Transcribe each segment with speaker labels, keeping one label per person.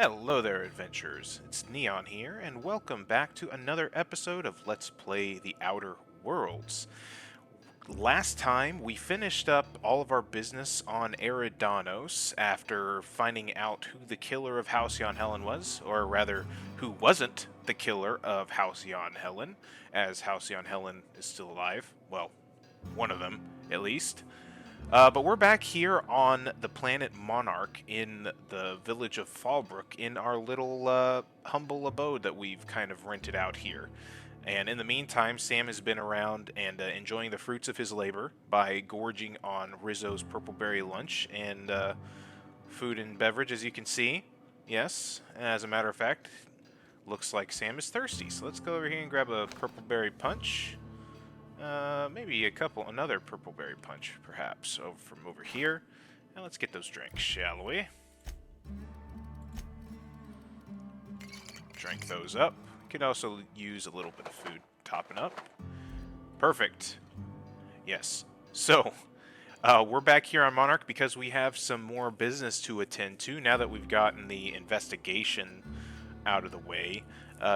Speaker 1: Hello there, adventurers. It's Neon here, and welcome back to another episode of Let's Play The Outer Worlds. Last time, we finished up all of our business on Eridanos after finding out who the killer of Halcyon Helen was, or rather, who wasn't the killer of Halcyon Helen, as Halcyon Helen is still alive. Well, one of them, at least. But we're back here on the planet Monarch in the village of Fallbrook in our little humble abode that we've kind of rented out here. And in the meantime, Sam has been around and enjoying the fruits of his labor by gorging on Rizzo's purpleberry lunch and food and beverage, as you can see. Yes, as a matter of fact, looks like Sam is thirsty. So let's go over here and grab a purpleberry punch. Maybe another purpleberry punch, perhaps, from over here. And let's get those drinks, shall we? Drink those up. Could also use a little bit of food topping up. Perfect. Yes. So, we're back here on Monarch because we have some more business to attend to now that we've gotten the investigation out of the way.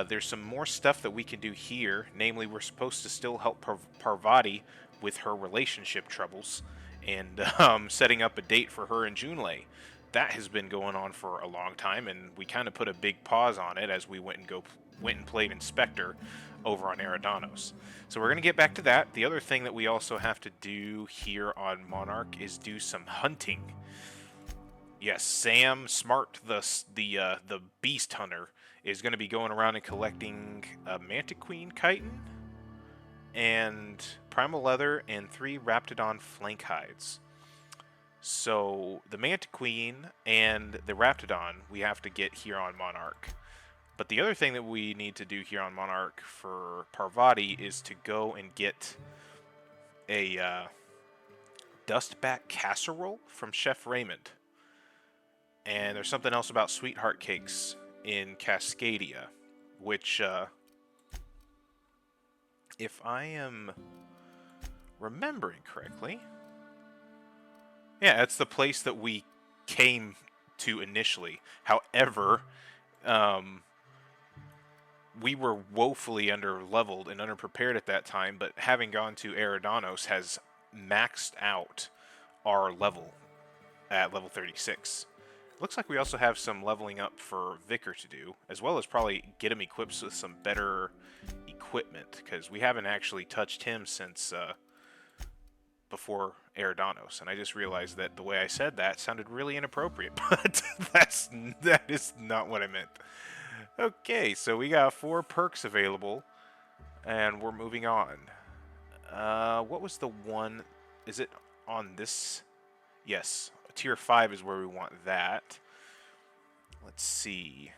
Speaker 1: There's some more stuff that we can do here. Namely, we're supposed to still help Parvati with her relationship troubles and setting up a date for her and Junlei. That has been going on for a long time, and we kind of put a big pause on it as we went and played Inspector over on Eridanos. So we're going to get back to that. The other thing that we also have to do here on Monarch is do some hunting. Yes, Sam Smart, the beast hunter, is going to be going around and collecting a Mantiqueen chitin and primal leather and 3 Raptidon flank hides. So the Mantiqueen and the Raptidon we have to get here on Monarch. But the other thing that we need to do here on Monarch for Parvati is to go and get a dustback casserole from Chef Raymond. And there's something else about sweetheart cakes in Cascadia, which, if I am remembering correctly, yeah, it's the place that we came to initially. However, we were woefully under-leveled and underprepared at that time, but having gone to Eridanos has maxed out our level at level 36. Looks like we also have some leveling up for Vicar to do, as well as probably get him equipped with some better equipment, because we haven't actually touched him since before Eridanos, and I just realized that the way I said that sounded really inappropriate, but that is not what I meant. Okay, so we got 4 perks available, and we're moving on. What was the one? Is it on this? Yes, tier 5 is where we want that. Let's see.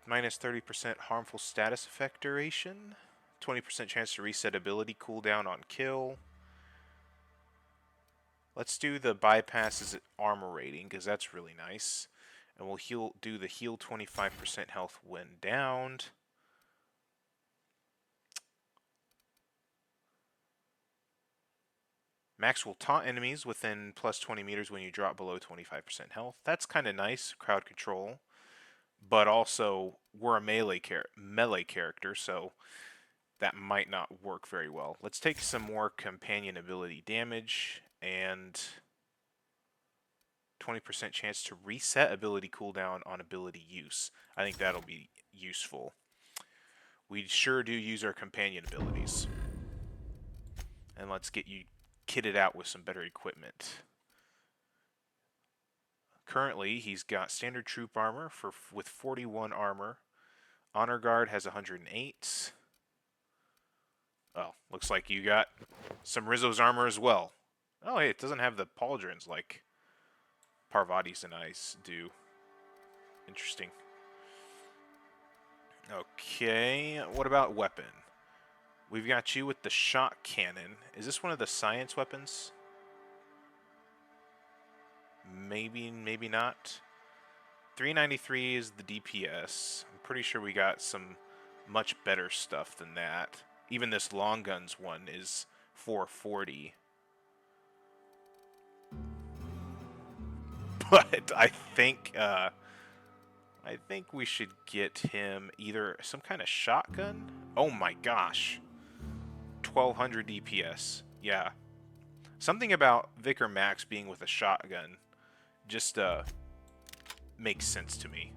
Speaker 1: Minus 30% harmful status effect duration. 20% chance to reset ability cooldown on kill. Let's do the bypasses armor rating, because that's really nice. And we'll do the heal 25% health when downed. Max will taunt enemies within plus 20 meters when you drop below 25% health. That's kind of nice, crowd control. But also, we're a melee character, so that might not work very well. Let's take some more companion ability damage, and 20% chance to reset ability cooldown on ability use. I think that'll be useful. We sure do use our companion abilities. And let's get you kitted out with some better equipment. Currently, he's got standard troop armor with 41 armor. Honor Guard has 108. Oh, looks like you got some Rizzo's armor as well. Oh, hey, it doesn't have the pauldrons like Parvati's and I's do. Interesting. Okay, what about weapon? We've got you with the shot cannon. Is this one of the science weapons? Maybe, maybe not. 393 is the DPS. I'm pretty sure we got some much better stuff than that. Even this long guns one is 440. But I think I think we should get him either some kind of shotgun. Oh my gosh. 1200 DPS. Yeah. Something about Vicar Max being with a shotgun just makes sense to me.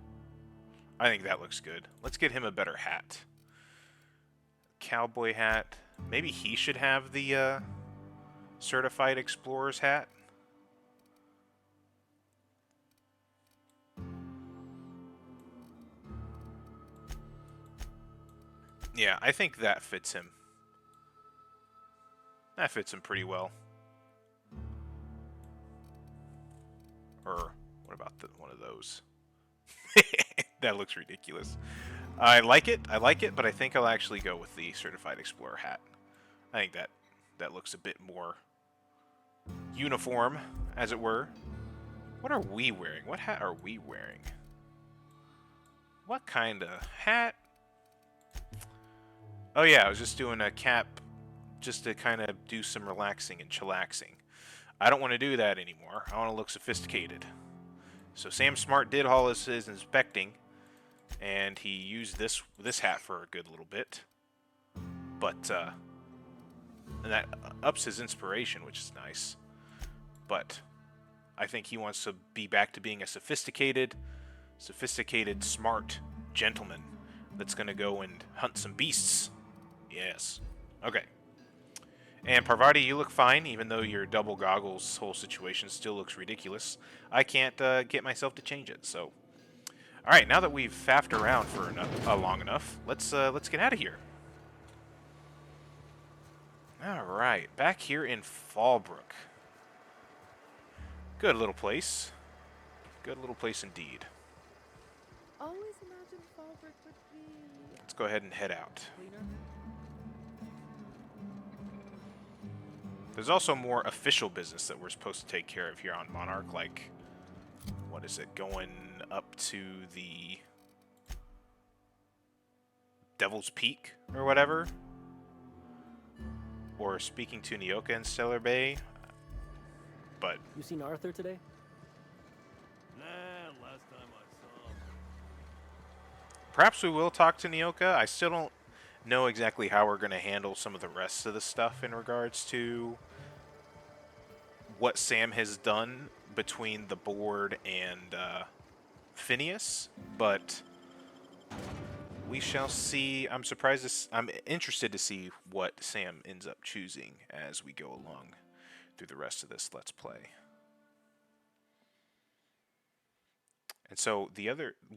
Speaker 1: I think that looks good. Let's get him a better hat. Cowboy hat. Maybe he should have the Certified Explorer's hat. Yeah, I think that fits him. That fits him pretty well. Or what about one of those? That looks ridiculous. I like it, but I think I'll actually go with the Certified Explorer hat. I think that looks a bit more uniform, as it were. What are we wearing? What hat are we wearing? What kind of hat? Oh yeah, I was just doing a cap just to kind of do some relaxing and chillaxing. I don't want to do that anymore. I want to look sophisticated. So Sam Smart did all his inspecting, and he used this hat for a good little bit. But and that ups his inspiration, which is nice. But I think he wants to be back to being a sophisticated, smart gentleman that's going to go and hunt some beasts. Yes. Okay. And Parvati, you look fine, even though your double goggles whole situation still looks ridiculous. I can't get myself to change it, so... Alright, now that we've faffed around for long enough, let's get out of here. Alright, back here in Fallbrook. Good little place. Good little place indeed.
Speaker 2: Always imagined Fallbrook would be...
Speaker 1: Let's go ahead and head out.
Speaker 2: cleaner.
Speaker 1: There's also more official business that we're supposed to take care of here on Monarch, like, what is it, going up to the Devil's Peak or whatever? Or speaking to Nyoka in Stellar Bay. But
Speaker 3: You seen Arthur today?
Speaker 4: Nah, last time I saw him.
Speaker 1: perhaps we will talk to Nyoka. I still don't know exactly how we're going to handle some of the rest of the stuff in regards to what Sam has done between the board and Phineas, but we shall see. I'm interested to see what Sam ends up choosing as we go along through the rest of this Let's Play. And so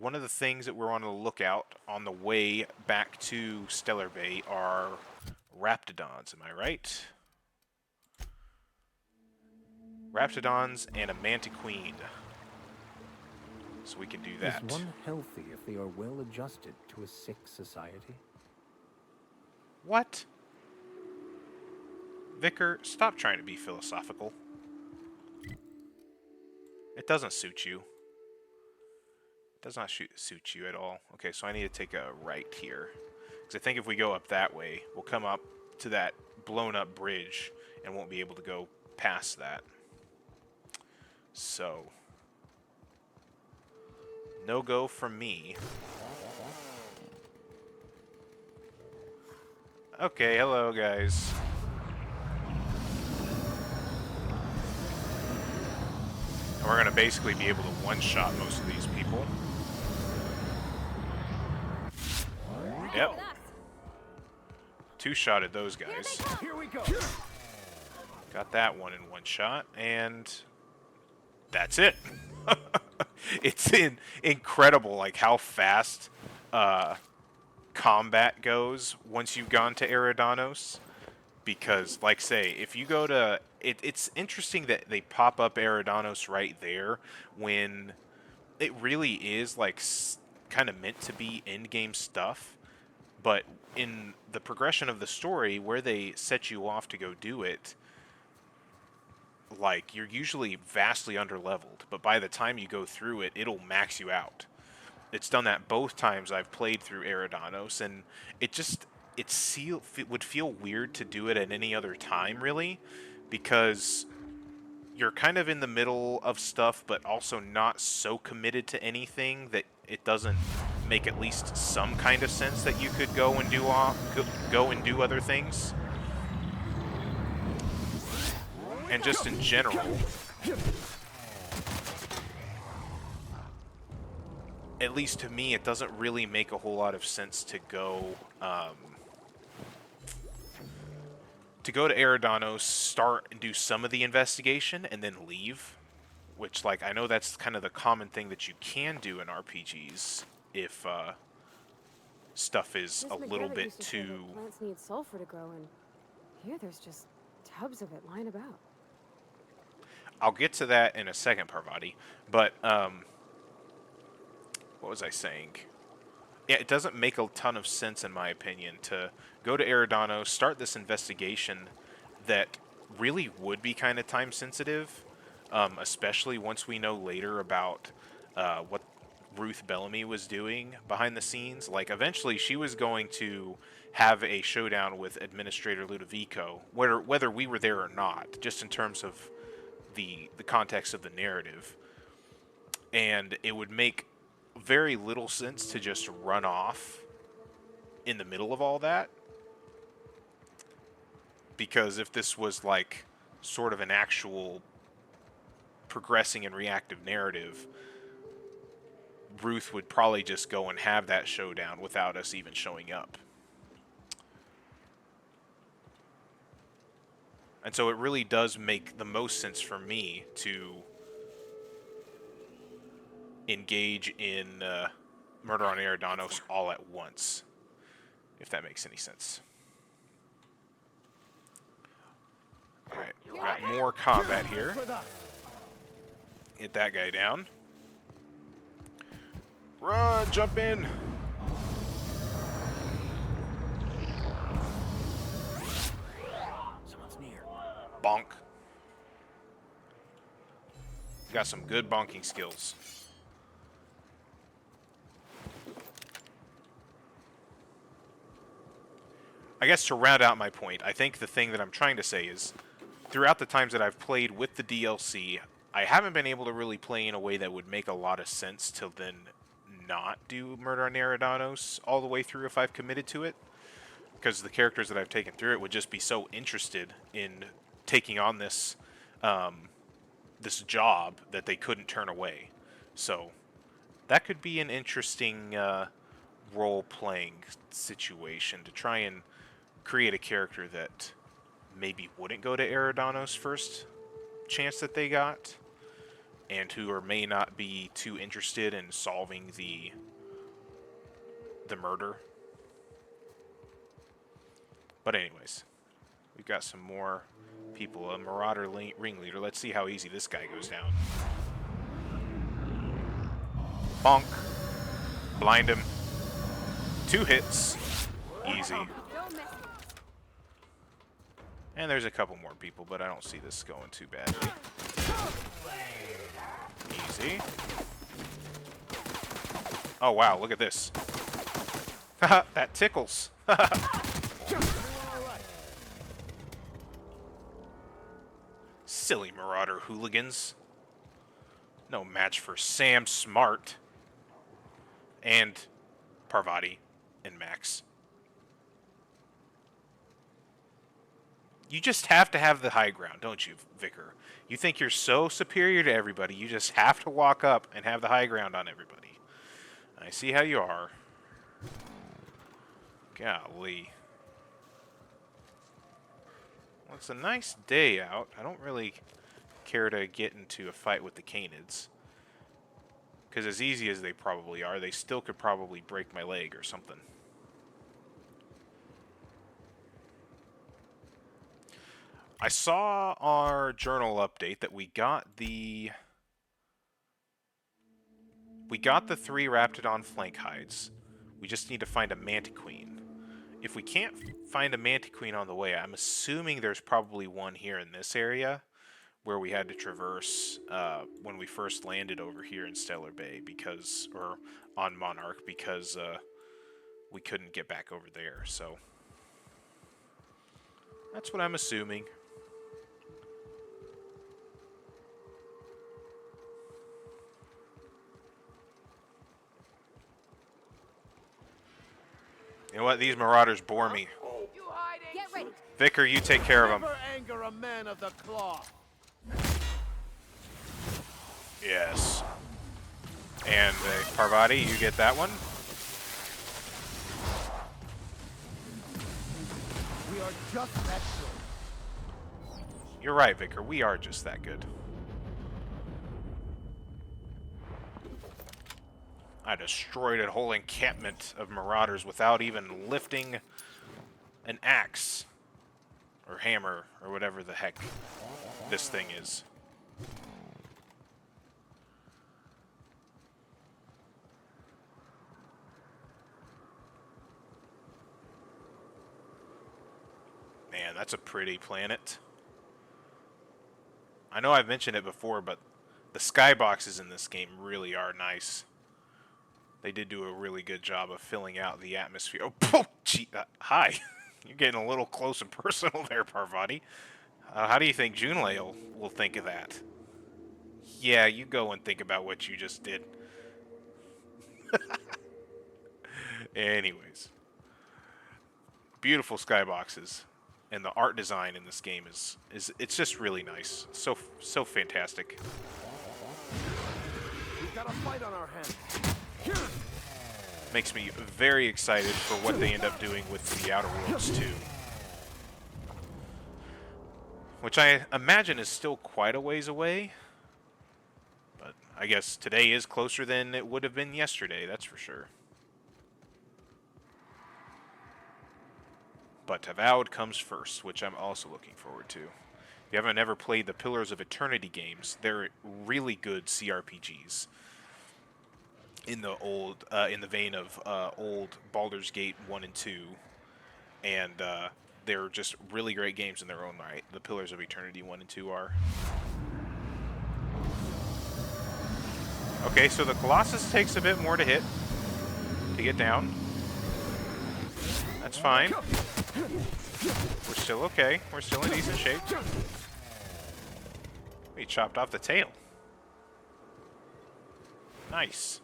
Speaker 1: one of the things that we're on the lookout on the way back to Stellar Bay are Raptidons, am I right? Raptidons and a Mantiqueen. So we can do that.
Speaker 3: Is one healthy if they are well adjusted to a sick society?
Speaker 1: What? Vicar, stop trying to be philosophical. It doesn't suit you. It does not suit you at all. Okay, so I need to take a right here. Because I think if we go up that way, we'll come up to that blown up bridge and won't be able to go past that. So, no go from me. Okay, hello guys. And we're gonna basically be able to one-shot most of these people. Yep. Two-shotted those guys.
Speaker 4: Here we go.
Speaker 1: Got that one in one shot, and that's it. It's incredible, like how fast combat goes once you've gone to Eridanos. Because, like, say, if you go to it's interesting that they pop up Eridanos right there when it really is like kind of meant to be end-game stuff. But in the progression of the story, where they set you off to go do it, like, you're usually vastly underleveled, but by the time you go through it, it'll max you out. It's done that both times I've played through Eridanos, and it would feel weird to do it at any other time, really, because you're kind of in the middle of stuff, but also not so committed to anything that it doesn't make at least some kind of sense that you could go and go and do other things. And just in general, at least to me, it doesn't really make a whole lot of sense to go to Eridanos, start and do some of the investigation, and then leave. Which, like, I know that's kind of the common thing that you can do in RPGs if stuff is
Speaker 5: Miss
Speaker 1: a little
Speaker 5: McGarrett
Speaker 1: bit
Speaker 5: used to say that
Speaker 1: too...
Speaker 5: plants need sulfur to grow, and here there's just tubs of it lying about.
Speaker 1: I'll get to that in a second, Parvati. But, what was I saying? Yeah, it doesn't make a ton of sense, in my opinion, to go to Eridanos, start this investigation that really would be kind of time-sensitive, especially once we know later about what Ruth Bellamy was doing behind the scenes. Like, eventually she was going to have a showdown with Administrator Ludovico, whether we were there or not, just in terms of the context of the narrative. And it would make very little sense to just run off in the middle of all that, because if this was like sort of an actual progressing and reactive narrative, Ruth would probably just go and have that showdown without us even showing up. And so it really does make the most sense for me to engage in Murder on Eridanos all at once, if that makes any sense. Alright, we've got more combat here. Hit that guy down. Run, jump in!
Speaker 3: Someone's near.
Speaker 1: Bonk. Got some good bonking skills. I guess to round out my point, I think the thing that I'm trying to say is, throughout the times that I've played with the DLC, I haven't been able to really play in a way that would make a lot of sense to then not do Murder on Eridanos all the way through if I've committed to it. Because the characters that I've taken through it would just be so interested in taking on this this job that they couldn't turn away. So that could be an interesting role-playing situation to try and create a character that maybe wouldn't go to Eridanos first chance that they got, and who or may not be too interested in solving the murder. But anyways, we've got some more people. A Marauder ringleader. Let's see how easy this guy goes down. Bonk. Blind him. 2 hits. Easy. And there's a couple more people, but I don't see this going too badly. Easy. Oh, wow, look at this. Haha, that tickles. Silly Marauder hooligans. No match for Sam Smart. And Parvati and Max. You just have to have the high ground, don't you, Vicar? You think you're so superior to everybody, you just have to walk up and have the high ground on everybody. I see how you are. Golly. Well, it's a nice day out. I don't really care to get into a fight with the Canids. Because as easy as they probably are, they still could probably break my leg or something. I saw our journal update that we got the 3 Raptidon flank hides. We just need to find a Mantiqueen. If we can't find a Mantiqueen on the way, I'm assuming there's probably one here in this area where we had to traverse when we first landed over here in Stellar Bay, or on Monarch, because we couldn't get back over there. So that's what I'm assuming. You know what? These marauders bore me.
Speaker 2: Get ready.
Speaker 1: Vicar, you take care of them.
Speaker 4: Never anger a man of the cloth.
Speaker 1: Yes. And Parvati, you get that one.
Speaker 4: We are just that good.
Speaker 1: You're right, Vicar. We are just that good. I destroyed a whole encampment of marauders without even lifting an axe. Or hammer, or whatever the heck this thing is. Man, that's a pretty planet. I know I've mentioned it before, but the skyboxes in this game really are nice. They did do a really good job of filling out the atmosphere. Oh, gee, hi. You're getting a little close and personal there, Parvati. How do you think Junlei will think of that? Yeah, you go and think about what you just did. Anyways. Beautiful skyboxes. And the art design in this game is it's just really nice. So fantastic.
Speaker 4: We've got a fight on our hands.
Speaker 1: Makes me very excited for what they end up doing with the Outer Worlds 2. Which I imagine is still quite a ways away. But I guess today is closer than it would have been yesterday, that's for sure. But Avowed comes first, which I'm also looking forward to. If you haven't ever played the Pillars of Eternity games, they're really good CRPGs. In the vein of old Baldur's Gate 1 and 2, and they're just really great games in their own right. The Pillars of Eternity 1 and 2 are. Okay, so the Colossus takes a bit more to hit, to get down. That's fine. We're still okay. We're still in decent shape. We chopped off the tail. Nice.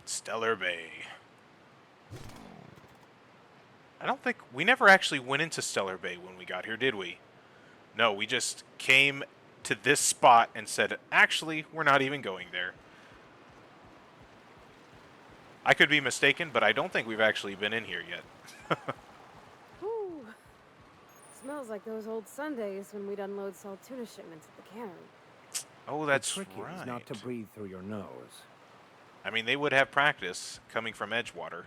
Speaker 1: Stellar Bay. I don't think... We never actually went into Stellar Bay when we got here, did we? No, we just came to this spot and said, actually, we're not even going there. I could be mistaken, but I don't think we've actually been in here yet.
Speaker 5: Ooh. Smells like those old Sundays when we'd unload salt tuna shipments at the cannery.
Speaker 1: Oh, that's
Speaker 3: the trick
Speaker 1: right.
Speaker 3: is not to breathe through your nose.
Speaker 1: I mean, they would have practice coming from Edgewater.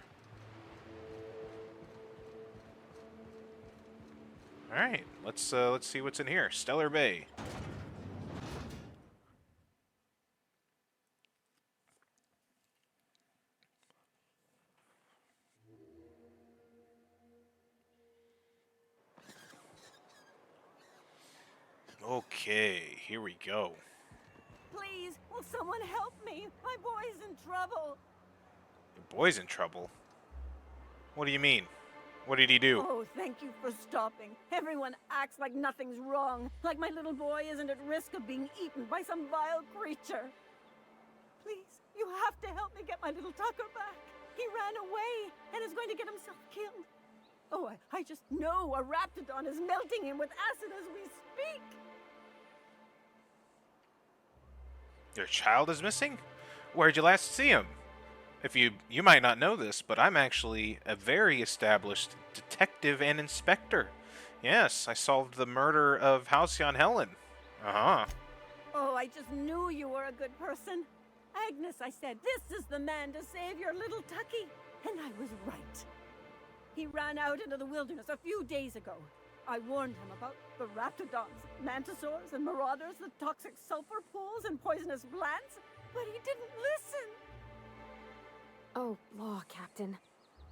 Speaker 1: All right, let's see what's in here. Stellar Bay. Okay, here we go.
Speaker 6: Please, will someone help me? My boy's in trouble.
Speaker 1: The boy's in trouble? What do you mean? What did he do?
Speaker 6: Oh, thank you for stopping. Everyone acts like nothing's wrong, like my little boy isn't at risk of being eaten by some vile creature. Please, you have to help me get my little Tucker back. He ran away and is going to get himself killed. Oh, I just know a raptidon is melting him with acid as we speak.
Speaker 1: Your child is missing? Where'd you last see him? If you might not know this, but I'm actually a very established detective and inspector. Yes, I solved the murder of Halcyon Helen. Uh-huh.
Speaker 6: Oh, I just knew you were a good person. Agnes, I said, this is the man to save your little Tucky. And I was right. He ran out into the wilderness a few days ago. I warned him about the raptidons, mantisaurs, and marauders, the toxic sulfur pools, and poisonous plants, but he didn't listen.
Speaker 5: Oh, law, Captain.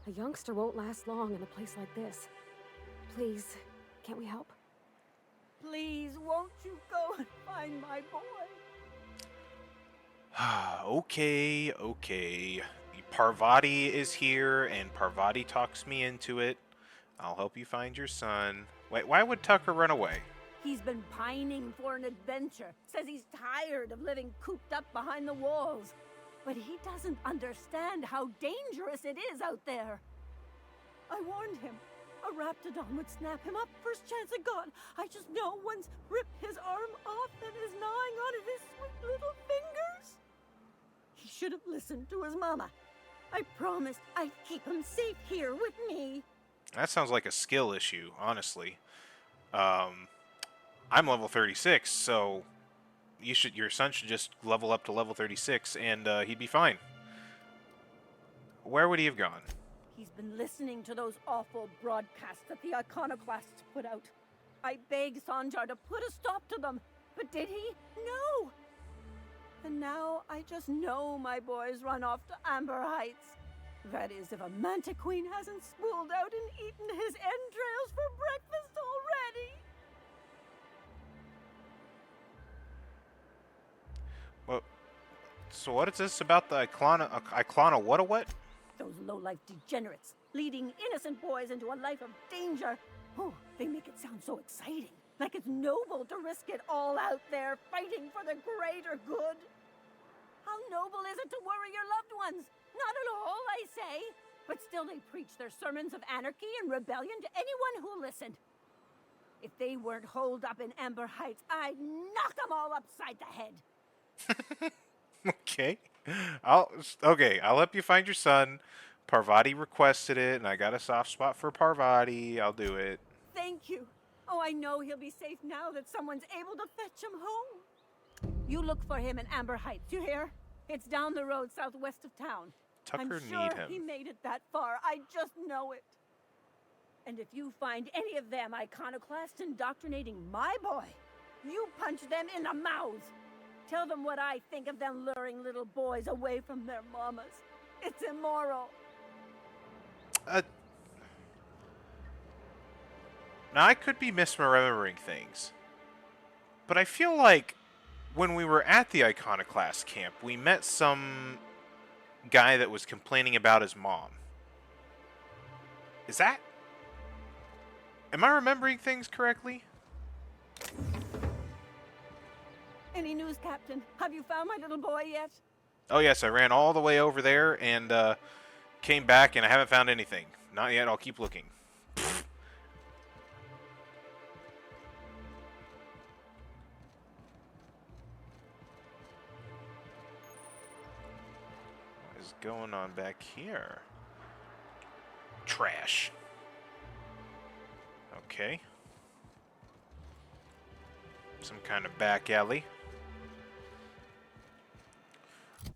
Speaker 5: A youngster won't last long in a place like this. Please, can't we help?
Speaker 6: Please, won't you go and find my boy?
Speaker 1: Okay. Parvati is here, and Parvati talks me into it. I'll help you find your son. Wait, why would Tucker run away?
Speaker 6: He's been pining for an adventure. Says he's tired of living cooped up behind the walls. But he doesn't understand how dangerous it is out there. I warned him. A raptidon would snap him up first chance it got. I just know once ripped his arm off and is gnawing on his sweet little fingers. He should have listened to his mama. I promised I'd keep him safe here with me.
Speaker 1: That sounds like a skill issue, honestly. I'm level 36, so your son should just level up to level 36, and he'd be fine. Where would he have gone?
Speaker 6: He's been listening to those awful broadcasts that the iconoclasts put out. I begged Sanjar to put a stop to them, but did he? No! And now I just know my boy's run off to Amber Heights. That is, if a Manta Queen hasn't spooled out and eaten his entrails for breakfast already.
Speaker 1: Well, so what is this about the Iclana what?
Speaker 6: Those low-life degenerates, leading innocent boys into a life of danger. Oh, they make it sound so exciting. Like it's noble to risk it all out there, fighting for the greater good. How noble is it to worry your loved ones? Not at all, I say. But still they preach their sermons of anarchy and rebellion to anyone who'll listen. If they weren't holed up in Amber Heights, I'd knock them all upside the head.
Speaker 1: Okay. I'll help you find your son. Parvati requested it, and I got a soft spot for Parvati. I'll do it.
Speaker 6: Thank you. Oh, I know he'll be safe now that someone's able to fetch him home. You look for him in Amber Heights, you hear? It's down the road southwest of town.
Speaker 1: Tucker
Speaker 6: I'm
Speaker 1: need
Speaker 6: sure
Speaker 1: him.
Speaker 6: he made it that far. I just know it. And if you find any of them iconoclasts indoctrinating my boy, you punch them in the mouths. Tell them what I think of them luring little boys away from their mamas. It's immoral.
Speaker 1: Now, I could be misremembering things, but I feel like when we were at the Iconoclast camp, we met some guy that was complaining about his mom. Is that... Am I remembering things correctly?
Speaker 6: Any news, Captain? Have you found my little boy yet?
Speaker 1: Oh yes, I ran all the way over there and came back and I haven't found anything. Not yet, I'll keep looking. What is going on back here? Trash. Okay. Some kind of back alley.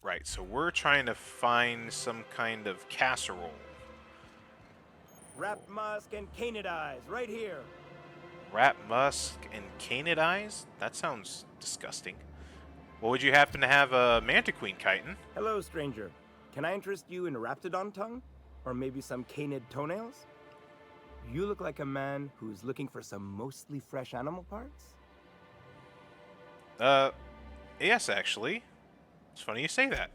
Speaker 1: Right, so we're trying to find some kind of casserole.
Speaker 7: Rat musk and canid eyes, right here.
Speaker 1: Rat musk and canid eyes? That sounds disgusting. Well, would you happen to have a Manta Queen chitin?
Speaker 7: Hello, stranger. Can I interest you in a raptidon tongue? Or maybe some canid toenails? You look like a man who's looking for some mostly fresh animal parts?
Speaker 1: Yes, actually. It's funny you say that.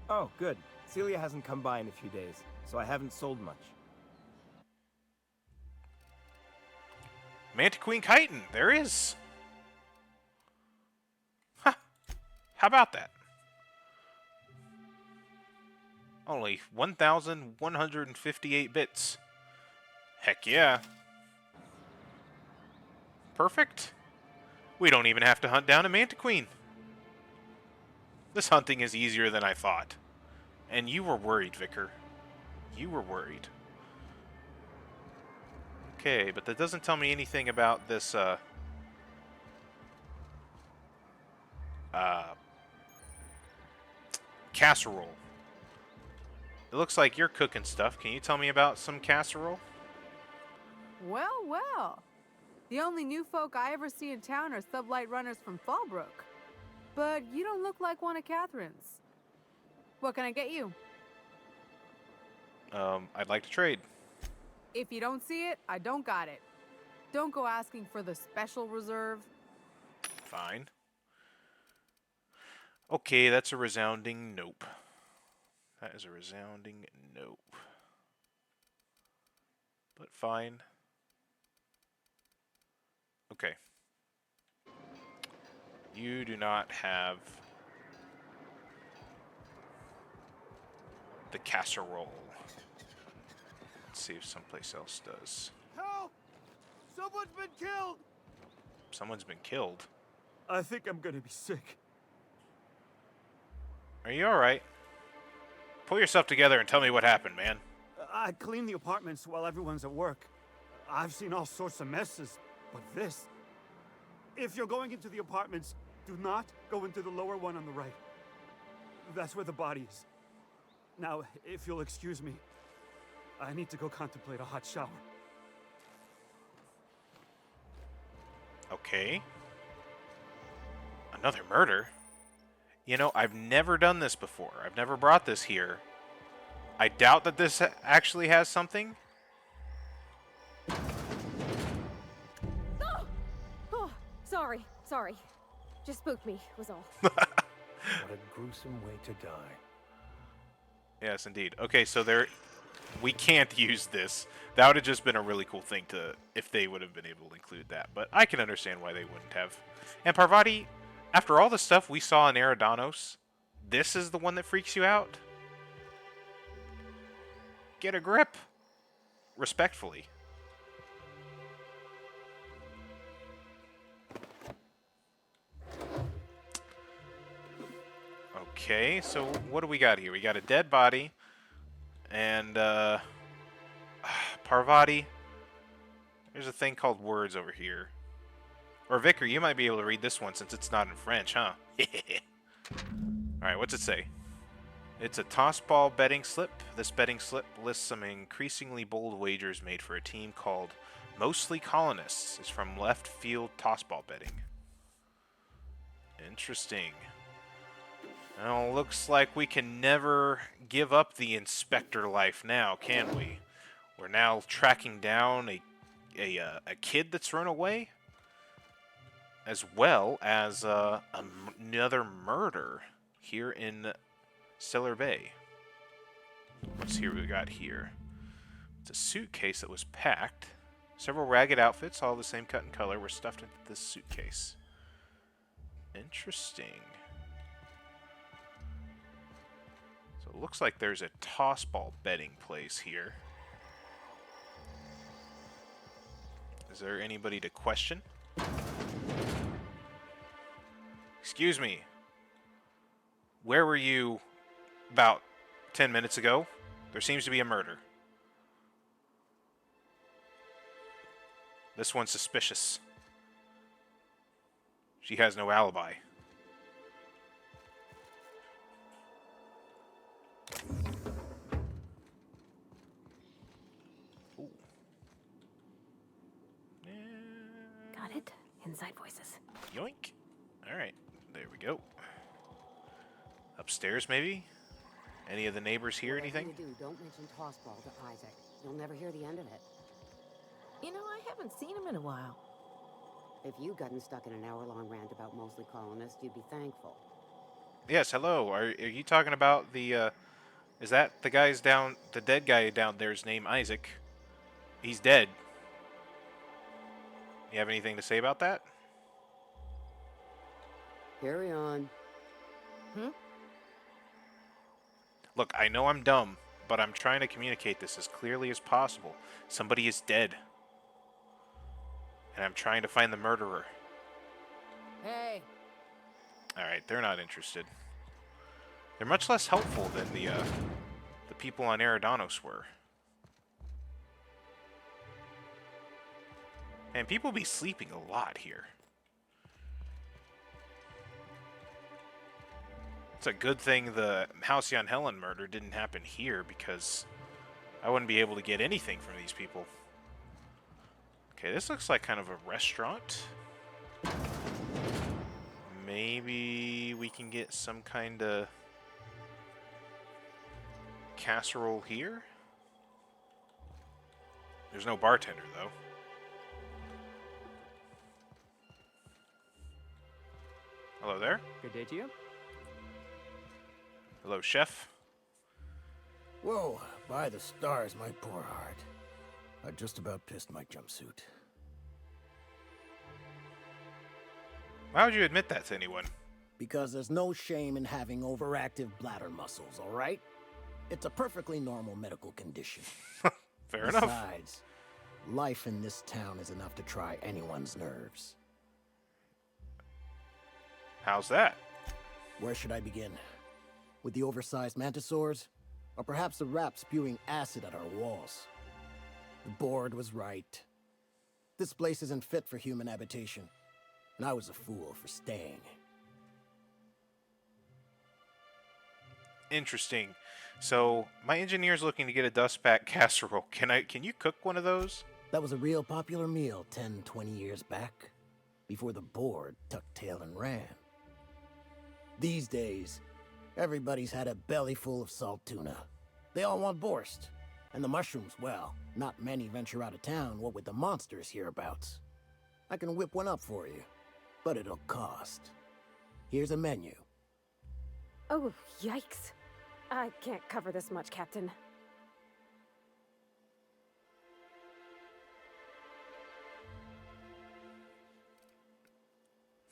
Speaker 7: Oh, good. Celia hasn't come by in a few days, so I haven't sold much.
Speaker 1: Manta Queen chitin, there is. Huh. How about that? Only 1,158 bits. Heck yeah. Perfect. We don't even have to hunt down a Manta Queen. This hunting is easier than I thought. And you were worried, Vicar. You were worried. Okay, but that doesn't tell me anything about this, casserole. It looks like you're cooking stuff. Can you tell me about some casserole?
Speaker 2: Well, well. The only new folk I ever see in town are sublight runners from Fallbrook. But you don't look like one of Catherine's. What can I get you?
Speaker 1: I'd like to trade.
Speaker 2: If you don't see it, I don't got it. Don't go asking for the special reserve.
Speaker 1: Fine. Okay, that's a resounding nope. That is a resounding nope. But fine. Okay. You do not have the casserole. Let's see if someplace else does.
Speaker 4: Help! Someone's been killed!
Speaker 1: Someone's been killed.
Speaker 4: I think I'm gonna be sick.
Speaker 1: Are you alright? Pull yourself together and tell me what happened, man.
Speaker 4: I clean the apartments while everyone's at work. I've seen all sorts of messes, but this... If you're going into the apartments, do not go into the lower one on the right. That's where the body is. Now, if you'll excuse me, I need to go contemplate a hot shower.
Speaker 1: Okay. Another murder? You know, I've never done this before. I've never brought this here. I doubt that this actually has something.
Speaker 5: Oh, sorry. Just spooked me, was all.
Speaker 3: What a gruesome way to die.
Speaker 1: Yes, indeed. Okay, so we can't use this. That would have just been a really cool thing if they would have been able to include that. But I can understand why they wouldn't have. And Parvati, after all the stuff we saw in Eridanos, this is the one that freaks you out? Get a grip. Respectfully. Okay, so what do we got here? We got a dead body. And, Parvati, there's a thing called words over here. Or Vicar, you might be able to read this one since it's not in French, huh? Alright, what's it say? It's a toss ball betting slip. This betting slip lists some increasingly bold wagers made for a team called Mostly Colonists. It's from Left Field Toss Ball Betting. Interesting. Well, looks like we can never give up the inspector life now, can we? We're now tracking down a kid that's run away, as well as another murder here in Stellar Bay. What's here we got here? It's a suitcase that was packed. Several ragged outfits, all the same cut and color, were stuffed into this suitcase. Interesting. So it looks like there's a toss ball betting place here. Is there anybody to question? Excuse me. Where were you about 10 minutes ago? There seems to be a murder. This one's suspicious. She has no alibi. Ooh.
Speaker 5: Got it? Inside voices.
Speaker 1: Yoink. Alright, there we go. Upstairs, maybe? Any of the neighbors hear anything?
Speaker 8: Whatever you do, don't mention tossball to Isaac. You'll never hear the end of it.
Speaker 2: You know, I haven't seen him in a while.
Speaker 8: If you'd gotten stuck in an hour-long rant about mostly colonists, you'd be thankful.
Speaker 1: Yes, hello. Are you talking about the, is that the dead guy down there's named Isaac? He's dead. You have anything to say about that?
Speaker 8: Carry on.
Speaker 1: Look, I know I'm dumb, but I'm trying to communicate this as clearly as possible. Somebody is dead. And I'm trying to find the murderer.
Speaker 2: Hey.
Speaker 1: Alright, they're not interested. They're much less helpful than the people on Eridanos were. And people be sleeping a lot here. It's a good thing the Halcyon Helen murder didn't happen here, because I wouldn't be able to get anything from these people. Okay, this looks like kind of a restaurant. Maybe we can get some kind of casserole here? There's no bartender, though. Hello there.
Speaker 9: Good day to you.
Speaker 1: Hello, chef.
Speaker 10: Whoa, by the stars, my poor heart. I just about pissed my jumpsuit.
Speaker 1: Why would you admit that to anyone?
Speaker 10: Because there's no shame in having overactive bladder muscles, all right? It's a perfectly normal medical condition.
Speaker 1: Fair enough.
Speaker 10: Besides, life in this town is enough to try anyone's nerves.
Speaker 1: How's that?
Speaker 10: Where should I begin? With the oversized mantisaurs? Or perhaps the rats spewing acid at our walls? The board was right. This place isn't fit for human habitation, and I was a fool for staying.
Speaker 1: Interesting. So, my engineer's looking to get a dustpat casserole. Can you cook one of those?
Speaker 10: That was a real popular meal 10, 20 years back, before the board tucked tail and ran. These days, everybody's had a belly full of salt tuna. They all want borscht. And the mushrooms, well, not many venture out of town, what with the monsters hereabouts. I can whip one up for you, but it'll cost. Here's a menu.
Speaker 5: Oh, yikes. I can't cover this much, Captain.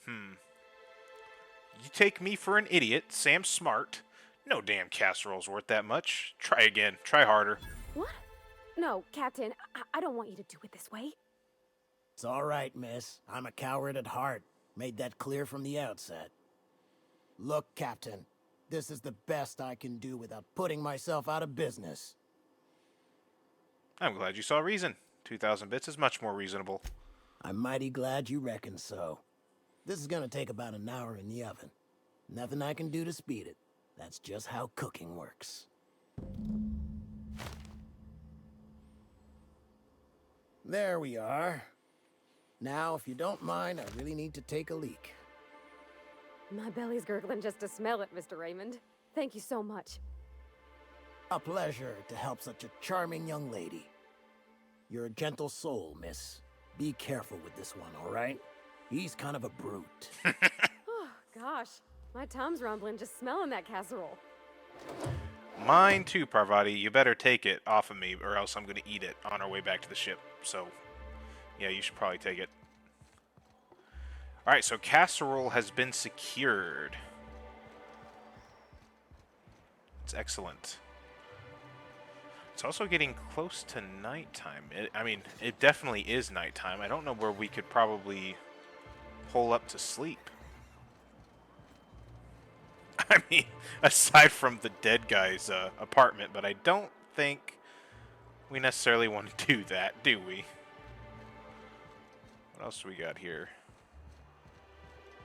Speaker 1: You take me for an idiot. Sam's smart. No damn casserole's worth that much. Try again. Try harder.
Speaker 5: What? No, Captain, I don't want you to do it this way.
Speaker 10: It's all right, miss. I'm a coward at heart. Made that clear from the outset. Look, Captain, this is the best I can do without putting myself out of business.
Speaker 1: I'm glad you saw reason. 2,000 bits is much more reasonable.
Speaker 10: I'm mighty glad you reckon so. This is gonna take about an hour in the oven. Nothing I can do to speed it. That's just how cooking works. There we are. Now, if you don't mind, I really need to take a leak.
Speaker 5: My belly's gurgling just to smell it, Mr. Raymond. Thank you so much.
Speaker 10: A pleasure to help such a charming young lady. You're a gentle soul, miss. Be careful with this one, all right? He's kind of a brute.
Speaker 5: Oh, gosh. My tum's rumbling just smelling that casserole.
Speaker 1: Mine too, Parvati. You better take it off of me, or else I'm going to eat it on our way back to the ship. So, yeah, you should probably take it. Alright, so casserole has been secured. It's excellent. It's also getting close to nighttime. It definitely is nighttime. I don't know where we could probably hole up to sleep. I mean, aside from the dead guy's apartment, but I don't think we necessarily want to do that, do we? What else do we got here?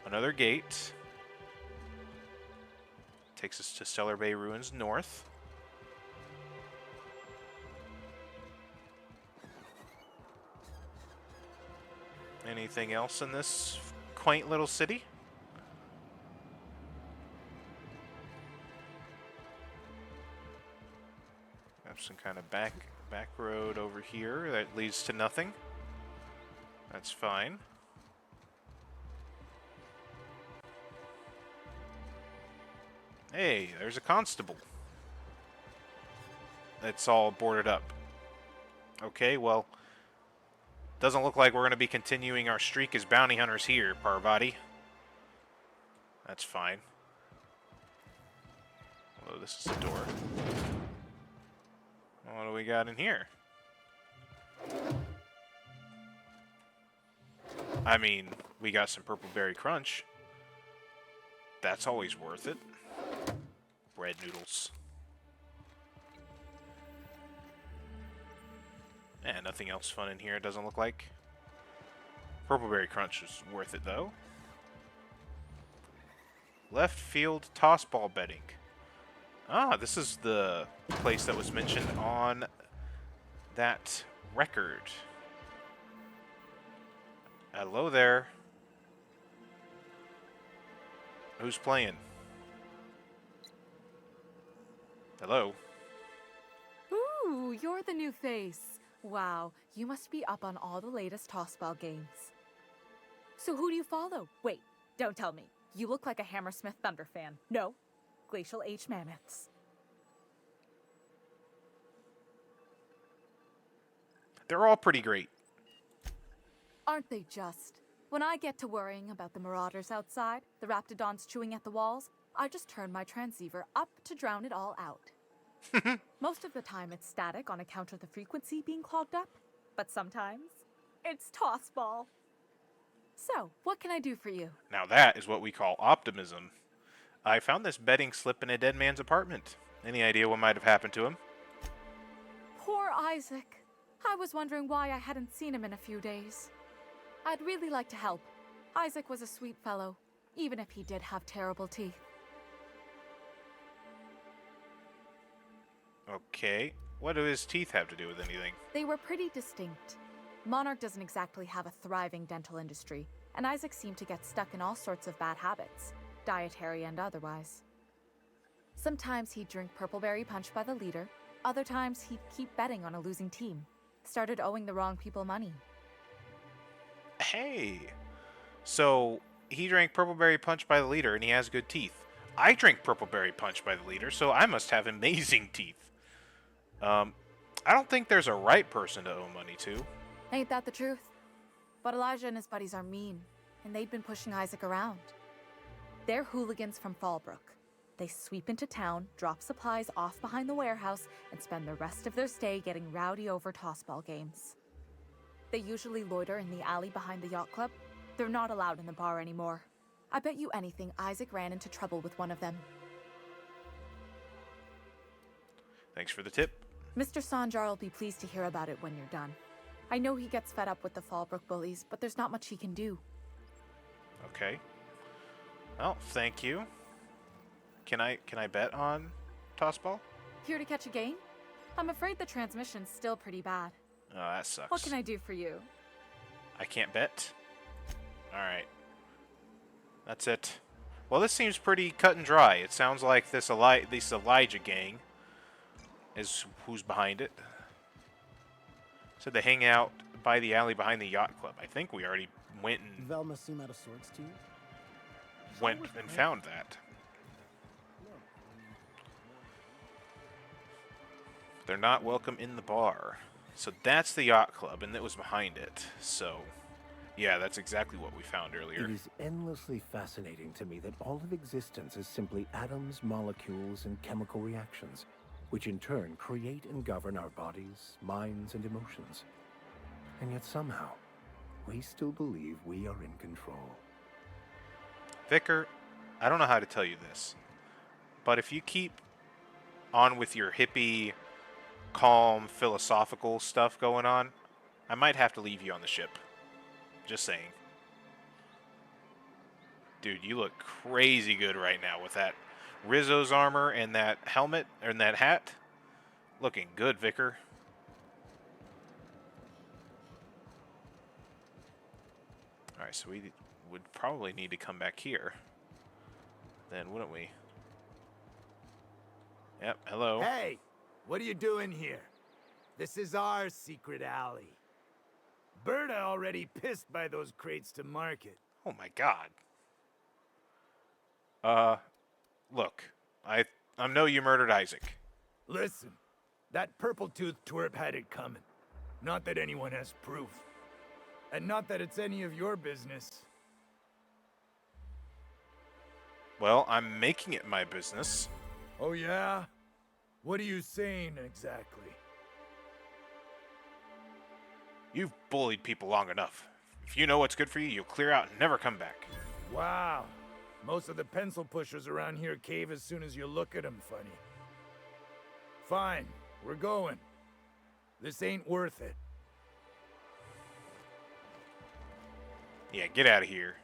Speaker 1: Another gate. Takes us to Stellar Bay Ruins North. Anything else in this quaint little city? Have some kind of back road over here that leads to nothing. That's fine. Hey, there's a constable. It's all boarded up. Okay, well, doesn't look like we're going to be continuing our streak as bounty hunters here, Parvati. That's fine. Although this is a door. What do we got in here? I mean, we got some purple berry crunch. That's always worth it. Bread noodles. And nothing else fun in here, it doesn't look like. Purple berry crunch is worth it, though. Left field toss ball betting. Ah, this is the place that was mentioned on that record. Hello there. Who's playing? Hello.
Speaker 2: Ooh, you're the new face. Wow, you must be up on all the latest tossball games. So who do you follow?
Speaker 9: Wait, don't tell me. You look like a Hammersmith Thunder fan. No, Glacial H Mammoths.
Speaker 1: They're all pretty great.
Speaker 2: Aren't they just?
Speaker 9: When I get to worrying about the marauders outside, the raptidons chewing at the walls, I just turn my transceiver up to drown it all out. Most of the time it's static on account of the frequency being clogged up, but sometimes it's toss ball. So, what can I do for you?
Speaker 1: Now that is what we call optimism. I found this betting slip in a dead man's apartment. Any idea what might have happened to him?
Speaker 9: Poor Isaac. I was wondering why I hadn't seen him in a few days. I'd really like to help. Isaac was a sweet fellow, even if he did have terrible teeth.
Speaker 1: Okay. What do his teeth have to do with anything?
Speaker 9: They were pretty distinct. Monarch doesn't exactly have a thriving dental industry, and Isaac seemed to get stuck in all sorts of bad habits, dietary and otherwise. Sometimes he'd drink purpleberry punch by the liter, other times he'd keep betting on a losing team. Started owing the wrong people money.
Speaker 1: Hey! So, he drank purpleberry punch by the liter and he has good teeth. I drink purpleberry punch by the liter, so I must have amazing teeth. I don't think there's a right person to owe money to.
Speaker 9: Ain't that the truth? But Elijah and his buddies are mean, and they'd been pushing Isaac around. They're hooligans from Fallbrook. They sweep into town, drop supplies off behind the warehouse, and spend the rest of their stay getting rowdy over tossball games. They usually loiter in the alley behind the yacht club. They're not allowed in the bar anymore. I bet you anything Isaac ran into trouble with one of them.
Speaker 1: Thanks for the tip.
Speaker 9: Mr. Sanjar will be pleased to hear about it when you're done. I know he gets fed up with the Fallbrook bullies, but there's not much he can do.
Speaker 1: Okay. Well, thank you. Can I bet on tossball?
Speaker 9: Here to catch a game? I'm afraid the transmission's still pretty bad.
Speaker 1: Oh, that sucks.
Speaker 9: What can I do for you?
Speaker 1: I can't bet? Alright. That's it. Well, this seems pretty cut and dry. It sounds like this Elijah gang is who's behind it. So they hang out by the alley behind the yacht club. I think we already went and
Speaker 10: Velma seem out of sorts to you?
Speaker 1: found that. They're not welcome in the bar. So that's the yacht club, and it was behind it. So, yeah, that's exactly what we found earlier.
Speaker 3: It is endlessly fascinating to me that all of existence is simply atoms, molecules, and chemical reactions, which in turn create and govern our bodies, minds, and emotions. And yet somehow, we still believe we are in control.
Speaker 1: Vicar, I don't know how to tell you this, but if you keep on with your hippie, calm, philosophical stuff going on, I might have to leave you on the ship. Just saying. Dude, you look crazy good right now with that Rizzo's armor and that helmet, or that hat. Looking good, Vicar. Alright, so we would probably need to come back here. Then, wouldn't we? Yep, hello.
Speaker 11: Hey! What are you doing here? This is our secret alley. Berta already pissed by those crates to market.
Speaker 1: Oh my god. Look. I know you murdered Isaac.
Speaker 11: Listen, that purple-toothed twerp had it coming. Not that anyone has proof. And not that it's any of your business.
Speaker 1: Well, I'm making it my business.
Speaker 11: Oh yeah? What are you saying exactly?
Speaker 1: You've bullied people long enough. If you know what's good for you, you'll clear out and never come back.
Speaker 11: Wow. Most of the pencil pushers around here cave as soon as you look at them funny. Fine, we're going. This ain't worth it.
Speaker 1: Yeah, get out of here.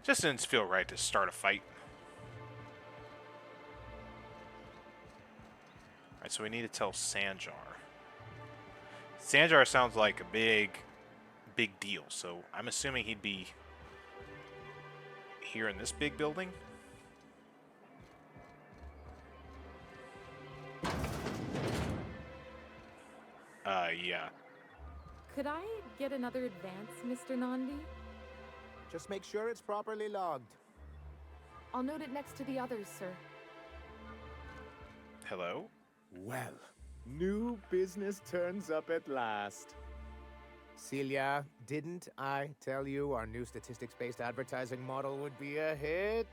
Speaker 1: Just didn't feel right to start a fight. Alright, so we need to tell Sanjar. Sanjar sounds like a big deal, so I'm assuming he'd be here in this big building. Yeah.
Speaker 5: Could I get another advance, Mr. Nandi?
Speaker 10: Just make sure it's properly logged.
Speaker 5: I'll note it next to the others, sir.
Speaker 1: Hello?
Speaker 12: Well, new business turns up at last. Celia, didn't I tell you our new statistics-based advertising model would be a hit?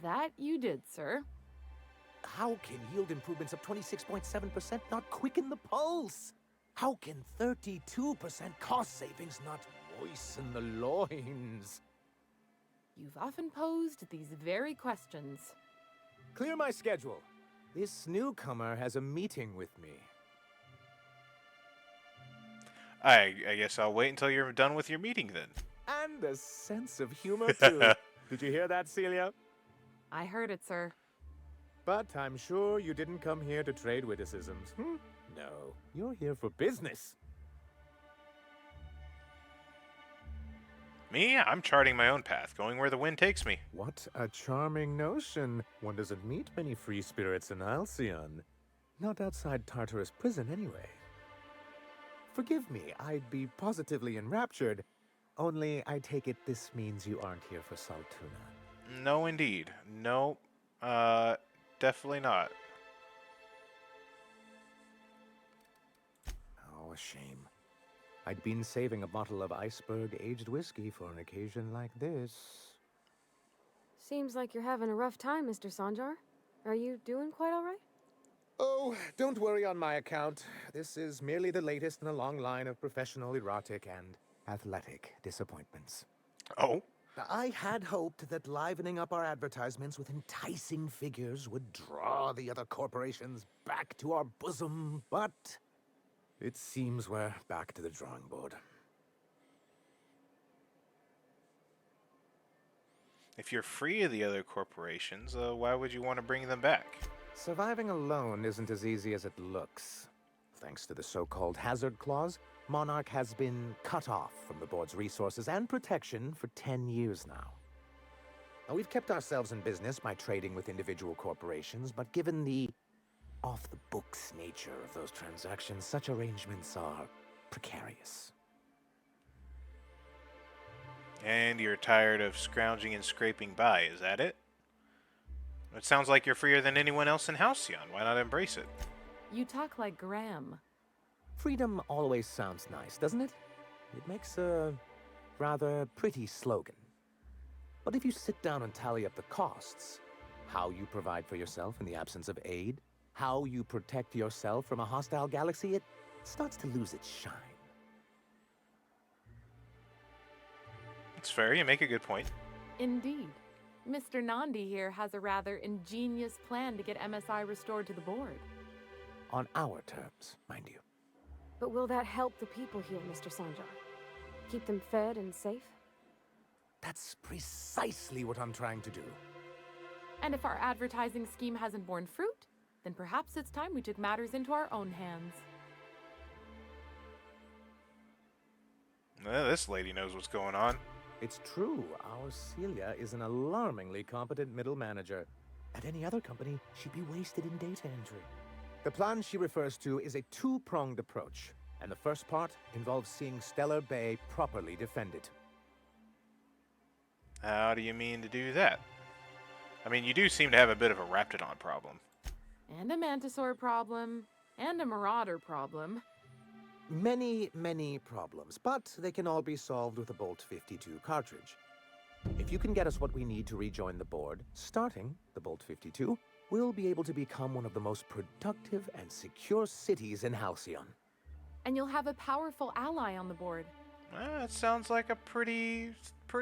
Speaker 5: That you did, sir.
Speaker 3: How can yield improvements of 26.7% not quicken the pulse? How can 32% cost savings not moisten the loins?
Speaker 5: You've often posed these very questions.
Speaker 12: Clear my schedule. This newcomer has a meeting with me.
Speaker 1: I guess I'll wait until you're done with your meeting then.
Speaker 12: And a sense of humor, too. Did you hear that, Celia?
Speaker 5: I heard it, sir.
Speaker 12: But I'm sure you didn't come here to trade witticisms. No, you're here for business.
Speaker 1: Me? I'm charting my own path, going where the wind takes me.
Speaker 12: What a charming notion. One doesn't meet many free spirits in Halcyon. Not outside Tartarus prison, anyway. Forgive me, I'd be positively enraptured. Only I take it this means you aren't here for Saltuna.
Speaker 1: No, indeed. No, definitely not.
Speaker 12: Oh, a shame. I'd been saving a bottle of iceberg-aged whiskey for an occasion like this.
Speaker 5: Seems like you're having a rough time, Mr. Sanjar. Are you doing quite all right?
Speaker 12: Oh, don't worry on my account. This is merely the latest in a long line of professional erotic and athletic disappointments.
Speaker 1: Oh?
Speaker 3: I had hoped that livening up our advertisements with enticing figures would draw the other corporations back to our bosom, but
Speaker 12: it seems we're back to the drawing board.
Speaker 1: If you're free of the other corporations, why would you want to bring them back?
Speaker 12: Surviving alone isn't as easy as it looks. Thanks to the so-called hazard clause, Monarch has been cut off from the board's resources and protection for 10 years now. We've kept ourselves in business by trading with individual corporations, but given the off-the-books nature of those transactions, such arrangements are precarious.
Speaker 1: And you're tired of scrounging and scraping by, is that it? It sounds like you're freer than anyone else in Halcyon. Why not embrace it?
Speaker 5: You talk like Graham.
Speaker 12: Freedom always sounds nice, doesn't it? It makes a rather pretty slogan. But if you sit down and tally up the costs, how you provide for yourself in the absence of aid, how you protect yourself from a hostile galaxy, it starts to lose its shine.
Speaker 1: It's fair, you make a good point.
Speaker 5: Indeed. Mr. Nandi here has a rather ingenious plan to get MSI restored to the board.
Speaker 12: On our terms, mind you.
Speaker 5: But will that help the people here, Mr. Sanjar? Keep them fed and safe?
Speaker 12: That's precisely what I'm trying to do.
Speaker 5: And if our advertising scheme hasn't borne fruit, then perhaps it's time we took matters into our own hands.
Speaker 1: This lady knows what's going on.
Speaker 12: It's true, our Celia is an alarmingly competent middle manager. At any other company, she'd be wasted in data entry. The plan she refers to is a two-pronged approach, and the first part involves seeing Stellar Bay properly defended.
Speaker 1: How do you mean to do that? I mean, you do seem to have a bit of a Raptidon problem.
Speaker 5: And a Mantisaur problem, and a Marauder problem.
Speaker 12: Many problems, but they can all be solved with a Bolt 52 cartridge. If you can get us what we need to rejoin the board, starting the Bolt 52, we'll be able to become one of the most productive and secure cities in Halcyon.
Speaker 5: And you'll have a powerful ally on the board.
Speaker 1: That sounds like a pretty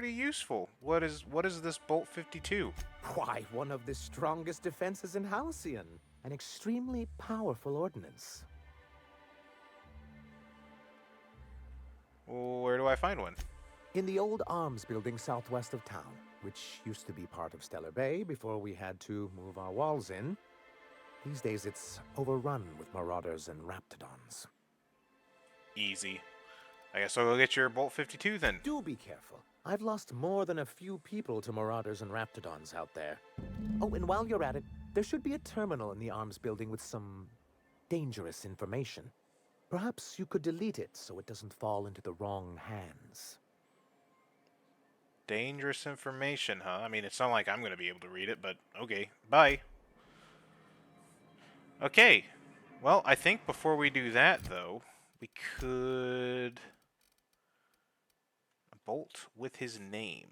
Speaker 1: useful. What is this Bolt 52?
Speaker 12: Why, one of the strongest defenses in Halcyon. An extremely powerful ordnance.
Speaker 1: Where do I find one?
Speaker 12: In the old arms building southwest of town, which used to be part of Stellar Bay before we had to move our walls in. These days it's overrun with marauders and raptidons.
Speaker 1: Easy. I guess I'll go get your Bolt 52 then.
Speaker 12: Do be careful. I've lost more than a few people to marauders and raptidons out there. Oh, and while you're at it, there should be a terminal in the arms building with some dangerous information. Perhaps you could delete it so it doesn't fall into the wrong hands.
Speaker 1: Dangerous information, huh? I mean, it's not like I'm going to be able to read it, but okay. Bye. Okay. Well, I think before we do that, though, we could... a bolt with his name.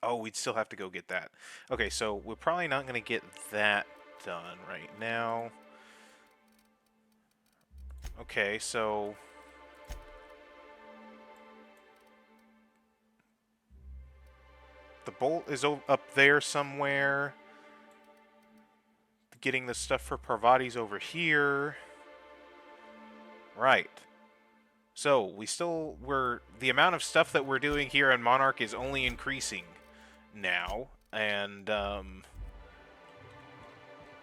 Speaker 1: Oh, we'd still have to go get that. Okay, so we're probably not going to get that done right now. Okay, so... the bolt is up there somewhere. Getting the stuff for Parvati's over here. Right. So, the amount of stuff that we're doing here in Monarch is only increasing now, and,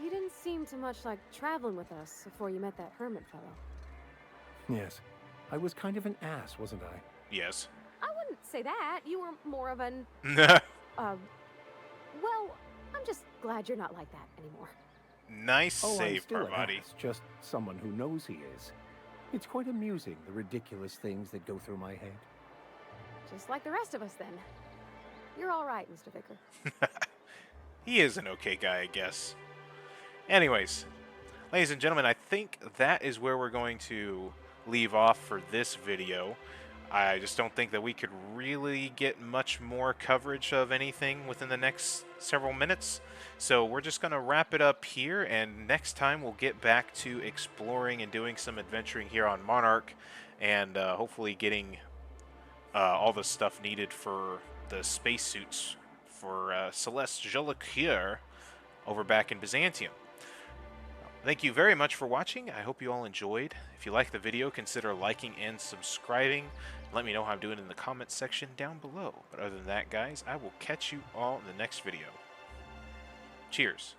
Speaker 5: You didn't seem too much like traveling with us before you met that hermit fellow.
Speaker 3: Yes. I was kind of an ass, wasn't I?
Speaker 1: yes.
Speaker 5: I wouldn't say that. You were more of an... well, I'm just glad you're not like that anymore.
Speaker 1: Nice
Speaker 3: I'm
Speaker 1: save,
Speaker 3: still
Speaker 1: Parvati.
Speaker 3: an ass, just someone who knows he is. It's quite amusing, the ridiculous things that go through my head.
Speaker 5: Just like the rest of us, then. You're all right, Mr. Vicker.
Speaker 1: He is an okay guy, I guess. Anyways, ladies and gentlemen, I think that is where we're going to leave off for this video. I just don't think that we could really get much more coverage of anything within the next several minutes. So we're just going to wrap it up here, and next time we'll get back to exploring and doing some adventuring here on Monarch, and hopefully getting all the stuff needed for the spacesuits for Celeste Jolicoeur over back in Byzantium. Thank you very much for watching. I hope you all enjoyed. If you liked the video, consider liking and subscribing. Let me know how I'm doing in the comments section down below. But other than that, guys, I will catch you all in the next video. Cheers.